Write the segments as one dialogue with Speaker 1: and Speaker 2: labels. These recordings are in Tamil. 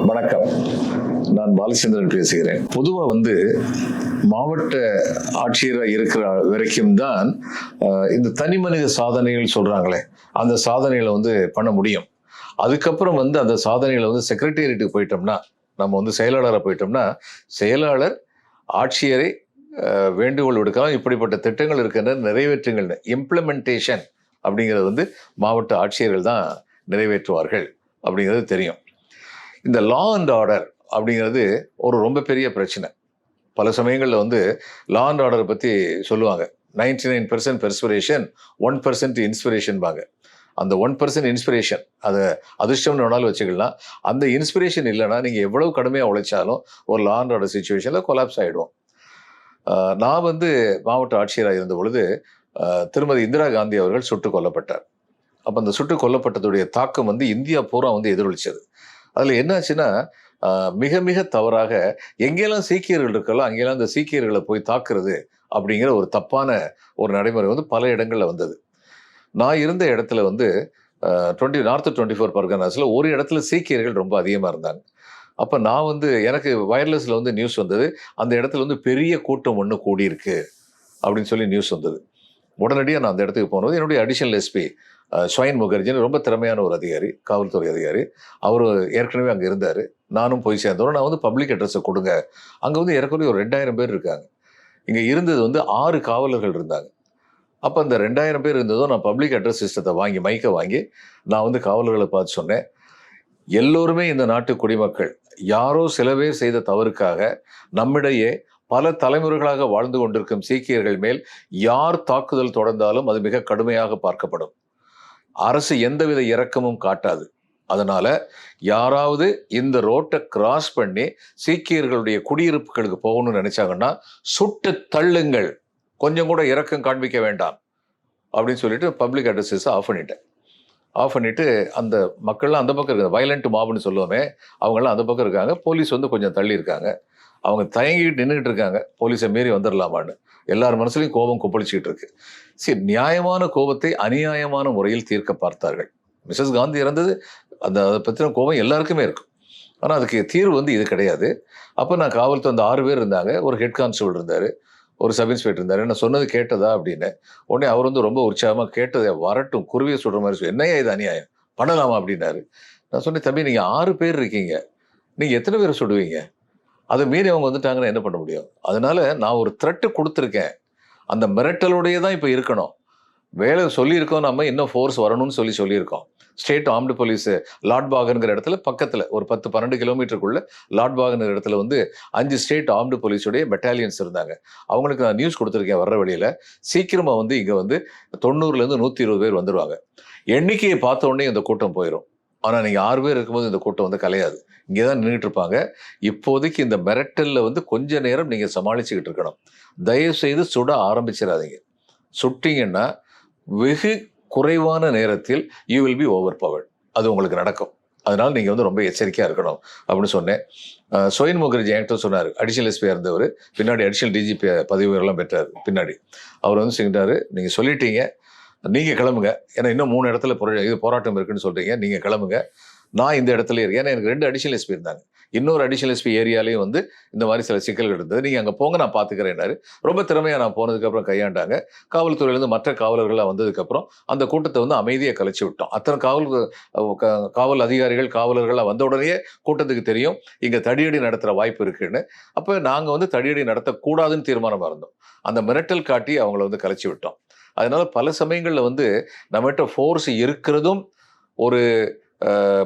Speaker 1: வணக்கம். நான் பாலச்சந்திரன் பேசுகிறேன். பொதுவாக மாவட்ட ஆட்சியராக இருக்கிற வரைக்கும் தான் இந்த தனி மனித சாதனைகள் சொல்றாங்களே, அந்த சாதனைகளை பண்ண முடியும். அதுக்கப்புறம் அந்த சாதனைகளை செக்ரட்டேரியட்டுக்கு போயிட்டோம்னா, நம்ம செயலாளராக போயிட்டோம்னா, செயலாளர் ஆட்சியரை வேண்டுகோள் விடுக்கலாம். இப்படிப்பட்ட திட்டங்கள் இருக்கின்ற நிறைவேற்றுங்கள், இம்ப்ளிமெண்டேஷன் அப்படிங்கிறது மாவட்ட ஆட்சியர்கள் தான் நிறைவேற்றுவார்கள் அப்படிங்கிறது தெரியும். இந்த லா அண்ட் ஆர்டர் அப்படிங்கிறது ஒரு ரொம்ப பெரிய பிரச்சனை. பல சமயங்களில் லா அண்ட் ஆர்டரை பற்றி சொல்லுவாங்க. 99% பெர்ஸ்பிரேஷன், 1% இன்ஸ்பிரேஷன் பாங்க. அந்த 1% இன்ஸ்பிரேஷன் அதை அதிர்ஷ்டம்னு வேணாலும் வச்சுக்கலாம். அந்த இன்ஸ்பிரேஷன் இல்லைன்னா நீங்கள் எவ்வளவு கடுமையாக உழைச்சாலும் ஒரு லா அண்ட் ஆர்டர் சுச்சுவேஷனில் கொலாப்ஸ் ஆகிடும். நான் மாவட்ட ஆட்சியராக இருந்த பொழுது திருமதி இந்திரா காந்தி அவர்கள் சுட்டுக் கொல்லப்பட்டார். அப்போ அந்த சுட்டுக் கொல்லப்பட்டதுடைய தாக்கம் இந்தியா பூரா எதிரொலிச்சது. அதில் என்னாச்சுன்னா, மிக மிக தவறாக எங்கெல்லாம் சீக்கியர்கள் இருக்கலாம் அங்கெல்லாம் அந்த சீக்கியர்களை போய் தாக்குறது அப்படிங்கிற ஒரு தப்பான ஒரு நடைமுறை பல இடங்களில் வந்தது. நான் இருந்த இடத்துல நார்த் 24 பர்கனாஸில் ஒரு இடத்துல சீக்கியர்கள் ரொம்ப அதிகமாக இருந்தாங்க. அப்போ நான் எனக்கு வயர்லெஸில் நியூஸ் வந்தது, அந்த இடத்துல பெரிய கூட்டம் ஒன்று கூடியிருக்கு அப்படின்னு சொல்லி நியூஸ் வந்தது. உடனடியாக நான் அந்த இடத்துக்கு போனது என்னுடைய அடிஷனல் எஸ்பி ஸ்வயன் முகர்ஜின்னு ரொம்ப திறமையான ஒரு அதிகாரி, காவல்துறை அதிகாரி. அவர் ஏற்கனவே அங்கே இருந்தார். நானும் போய் சேர்ந்தோம். நான் பப்ளிக் அட்ரஸை கொடுங்க. அங்கே ஏறக்குறைய ஒரு 2000 பேர் இருக்காங்க. இங்கே இருந்தது 6 காவலர்கள் இருந்தாங்க. அப்போ அந்த 2000 பேர் இருந்ததும் நான் பப்ளிக் அட்ரஸ் சிஸ்டத்தை வாங்கி, மைக்கை வாங்கி நான் காவலர்களை பார்த்து சொன்னேன், எல்லோருமே இந்த நாட்டு குடிமக்கள். யாரோ சில பேர் செய்த தவறுக்காக நம்மிடையே பல தலைமுறைகளாக வாழ்ந்து கொண்டிருக்கும் சீக்கியர்கள் மேல் யார் தாக்குதல் தொடர்ந்தாலும் அது மிக கடுமையாக பார்க்கப்படும். அரசு எந்தவித இரக்கமும் காட்டாது. அதனால யாராவது இந்த ரோட்டை கிராஸ் பண்ணி சீக்கியர்களுடைய குடியிருப்புகளுக்கு போகணும்னு நினைச்சாங்கன்னா சுட்டு தள்ளுங்கள், கொஞ்சம் கூட இரக்கம் காண்பிக்க வேண்டாம் அப்படின்னு சொல்லிட்டு பப்ளிக் அட்ரஸஸ் ஆஃப் பண்ணிட்டு அந்த மக்கள்லாம் அந்த பக்கம் இருக்காங்க. வயலண்ட் மாப்னு சொல்லுவோமே, அவங்களாம் அந்த பக்கம் இருக்காங்க. போலீஸ் கொஞ்சம் தள்ளி இருக்காங்க. அவங்க தயங்கிட்டு நின்றுட்டு இருக்காங்க, போலீஸை மீறி வந்துடலாமான்னு. எல்லார் மனசுலையும் கோபம் கொப்பளிச்சுக்கிட்டு இருக்கு. சரி, நியாயமான கோபத்தை அநியாயமான முறையில் தீர்க்க பார்த்தார்கள். மிஸ்ஸஸ் காந்தி இறந்தது, அதை பற்றின கோபம் எல்லாருக்குமே இருக்கும். ஆனால் அதுக்கு தீர்வு இது கிடையாது. அப்போ நான் காவல்துறை அந்த 6 பேர் இருந்தாங்க. ஒரு ஹெட் கான்ஸ்டபிள் இருந்தார், ஒரு சப் இன்ஸ்பெக்டர் இருந்தார். நான் சொன்னது கேட்டதா அப்படின்னு. உடனே அவர் ரொம்ப உற்சாகமாக கேட்டதை வரட்டும், குருவியை சொல்கிற மாதிரி சொல்லி, என்னையா இது அநியாயம், பண்ணலாமா அப்படின்னாரு. நான் சொன்னேன், தம்பி நீங்கள் 6 பேர் இருக்கீங்க, நீங்கள் எத்தனை பேரை சுடுவீங்க? அதை மீறி அவங்க வந்துட்டாங்கன்னா என்ன பண்ண முடியும்? அதனால நான் ஒரு த்ரெட்டு கொடுத்துருக்கேன். அந்த மிரட்டலோடையே தான் இப்போ இருக்கணும். வேலை சொல்லியிருக்கோம், நம்ம இன்னும் ஃபோர்ஸ் வரணும்னு சொல்லியிருக்கோம். ஸ்டேட் ஆர்ம்டு போலீஸ் லாட்பாகனுங்கிற இடத்துல பக்கத்தில் ஒரு 10-12 கிலோமீட்டருக்குள்ள லாட்பாகனுங்கிற இடத்துல 5 ஸ்டேட் ஆர்ம்டு போலீஸுடைய பெட்டாலியன்ஸ் இருந்தாங்க. அவங்களுக்கு நான் நியூஸ் கொடுத்துருக்கேன், வர்ற வழியில் சீக்கிரமாக இங்கே 90லேருந்து 120 பேர் வந்துடுவாங்க. எண்ணிக்கையை பார்த்த உடனே இந்த கூட்டம் போயிடும். ஆனால் நீங்கள் 6 பேர் இருக்கும்போது இந்த கூட்டம் கலையாது, இங்கே தான் நின்றுட்டு இருப்பாங்க. இப்போதைக்கு இந்த மிரட்டலில் கொஞ்ச நேரம் நீங்கள் சமாளிச்சுக்கிட்டு இருக்கணும். தயவு செய்து சுட ஆரம்பிச்சிடாதீங்க. சுட்டிங்கன்னா வெகு குறைவான நேரத்தில் you will be over powered. அது உங்களுக்கு நடக்கும். அதனால் நீங்கள் ரொம்ப எச்சரிக்கையாக இருக்கணும் அப்படின்னு சொன்னேன். ஸ்வயன் முகர்ஜி என்கிட்ட சொன்னார், அடிஷனல் எஸ்பியாக இருந்தவர், பின்னாடி அடிஷனல் டிஜிபி பதவி உயர்லாம் பெற்றார். பின்னாடி அவர் சொல்லிட்டாரு, நீங்கள் சொல்லிட்டீங்க, நீங்கள் கிளம்புங்க. ஏன்னா இன்னும் 3 இடத்துல போராட்டம் இருக்குன்னு சொல்கிறீங்க, நீங்கள் கிளம்புங்க. நான் இந்த இடத்துல இருக்கேன். ஏன்னா எனக்கு 2 அடிஷனல் எஸ்பி இருந்தாங்க. இன்னொரு அடிஷனல் எஸ்பி ஏரியாலையும் இந்த மாதிரி சில சிக்கல்கள் இருந்தது. நீங்கள் அங்கே போங்க, நான் பார்த்துக்கிறேன்னாரு. ரொம்ப திறமையாக நான் போனதுக்கப்புறம் கையாண்டாங்க. காவல்துறையிலேருந்து மற்ற காவலர்களாக வந்ததுக்கப்புறம் அந்த கூட்டத்தை அமைதியாக கலைச்சி விட்டோம். அத்தனை காவல் அதிகாரிகள் காவலர்களாக வந்த உடனே கூட்டத்துக்கு தெரியும் இங்கே தடியடி நடத்துகிற வாய்ப்பு இருக்குன்னு. அப்போ நாங்கள் தடியடி நடத்தக்கூடாதுன்னு தீர்மானமாக இருந்தோம். அந்த மிரட்டல் காட்டி அவங்கள கலைச்சி விட்டோம். அதனால பல சமயங்களில் நம்மகிட்ட ஃபோர்ஸ் இருக்கிறதும் ஒரு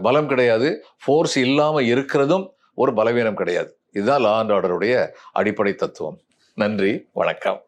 Speaker 1: பலம் கிடையாது, ஃபோர்ஸ் இல்லாமல் இருக்கிறதும் ஒரு பலவீனம் கிடையாது. இதுதான் லா அண்ட் ஆர்டருடைய அடிப்படை தத்துவம். நன்றி, வணக்கம்.